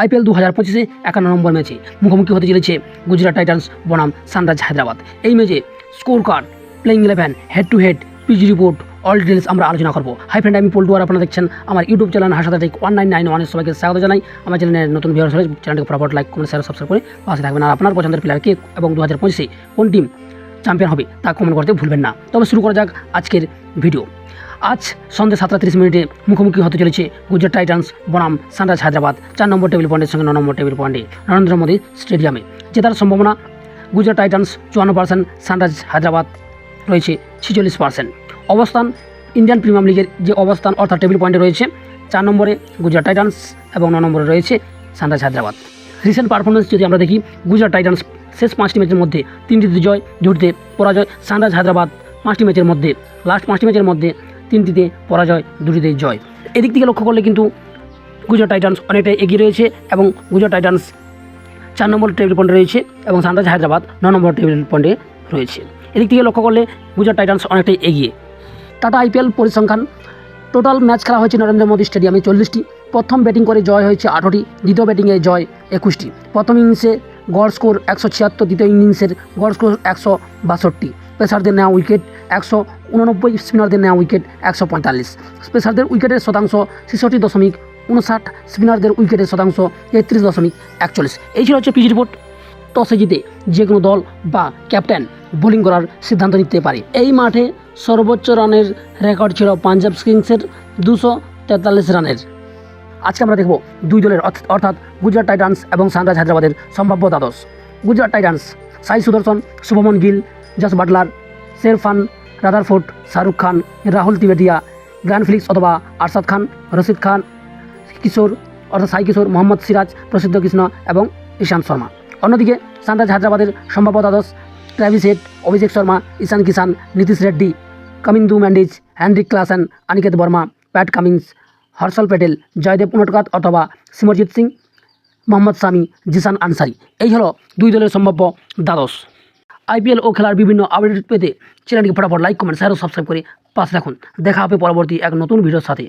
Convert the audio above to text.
IPL 2025-এ 51 নম্বর ম্যাচে মুখোমুখি হতে চলেছে গুজরাট টাইটান্স বনাম সানরাইজ হায়দ্রাবাদ। এই ম্যাচে score card, playing 11, head to head, pitch report, all details আমরা আলোচনা করবো। হাই ফ্রেন্ড, আমি পল্টু আর আপনারা দেখছেন আমার ইউটিউব চ্যানেল হাসাদাটিক 1991 সবাইকে স্বাগত জানাই। আমার চ্যানেলের নতুন ভিউয়ার্স হলে চ্যানেলটিকে ফটাফট লাইক, কমেন্ট, শেয়ার, সাবস্ক্রাইব করে পাশে থাকবেন। আর আপনার পছন্দের প্লেয়ার কে এবং 2025-এ কোন টিম চ্যাম্পিয়ন হবে তা কমেন্ট করতে ভুলবেন না। তবে শুরু করা যাক আজকের ভিডিও। আজ সন্ধ্যে 7:30 মুখোমুখি হতে চলেছে গুজরাট টাইটান্স বনাম সানরাইজ হায়দ্রাবাদ 4 নম্বর টেবিল পয়েন্টের সঙ্গে 9 নম্বর টেবিল পয়েন্টে নরেন্দ্র মোদী স্টেডিয়ামে। জেতার সম্ভাবনা গুজরাট টাইটান্স 54%, সানরাইজ হায়দ্রাবাদ রয়েছে 46%। অবস্থান ইন্ডিয়ান প্রিমিয়ার লিগের যে অবস্থান অর্থাৎ টেবিল পয়েন্টে রয়েছে 4 নম্বরে গুজরাট টাইটান্স এবং 9 নম্বরে রয়েছে সানরাইজ হায়দ্রাবাদ। রিসেন্ট পারফরমেন্স যদি আমরা দেখি, গুজরাট টাইটান্স শেষ 5টি ম্যাচের মধ্যে 3টিতে জয়, 2টিতে পরাজয়। সানরাইজ হায়দ্রাবাদ 5টি ম্যাচের মধ্যে লাস্ট 5টি ম্যাচের মধ্যে 3টিতে পরাজয়, 2টিতে জয়। এদিক থেকে লক্ষ্য করলে কিন্তু গুজরাট টাইটান্স অনেকটাই এগিয়ে রয়েছে এবং গুজরাট টাইটান্স 4 নম্বর টেবিল পয়েন্টে রয়েছে এবং সানরাইজ হায়দ্রাবাদ 9 নম্বর টেবিল পয়েন্টে রয়েছে। এদিক থেকে লক্ষ্য করলে গুজরাট টাইটান্স অনেকটাই এগিয়ে। টাটা IPL পরিসংখ্যান, টোটাল ম্যাচ খেলা হয়েছে নরেন্দ্র মোদী স্টেডিয়ামে 40টি। প্রথম ব্যাটিং করে জয় হয়েছে 18টি, দ্বিতীয় ব্যাটিংয়ে জয় 21টি। প্রথম ইনিংসে গড় স্কোর 176, দ্বিতীয় ইনিংসের গড় স্কোর 162। পেসারদের নেওয়া উইকেট 189, স্পিনারদের নেওয়া উইকেট 145। পেসারদের উইকেটের শতাংশ 66.59, স্পিনারদের উইকেটের শতাংশ 33.41। এই ছিল হচ্ছে পিচ রিপোর্ট। টসে জিতে যে কোনো দল বা ক্যাপ্টেন বোলিং করার সিদ্ধান্ত নিতে পারে। এই মাঠে সর্বোচ্চ রানের রেকর্ড ছিল পাঞ্জাব কিংসের 243 রানের। আজকে আমরা দেখব দুই দলের অর্থাৎ গুজরাট টাইটান্স এবং সানরাইজ হায়দ্রাবাদের সম্ভাব্য দ্বাদশ। Gujarat Titans Sai Sudharsan, Shubman Gill, Jos Buttler, Sherfane, Rutherford, Shahrukh Khan, Rahul তিবেটিয়া, গ্র্যান্ড ফিলিক্স অথবা আরশাদ খান, রশিদ খান, কিশোর অর্থাৎ সাই কিশোর, মোহাম্মদ সিরাজ, প্রসিদ্ধ কৃষ্ণ এবং ঈশান্ত শর্মা। অন্যদিকে সানরাইজ হায়দ্রাবাদের সম্ভাব্য দ্বাদশ Travis Head, Abhishek Sharma, Ishan Kishan, Nitish Reddy, Kamindu Mendis, Heinrich Klaasen, Aniket Verma, Pat Cummins, Harshal Patel, Jaydev Unadkat অথবা সিমরজিৎ সিং, মোহাম্মদ সামি, জিসান আনসারি। এই হলো দুই দলের সম্ভাব্য দ্বাদশ। IPL ও খেলার বিভিন্ন আপডেট পেতে চ্যানেলটিকে ফটাফট লাইক, কমেন্ট, শেয়ার ও সাবস্ক্রাইব করে পাশে রাখুন। দেখা হবে পরবর্তী এক নতুন ভিডিওর সাথে।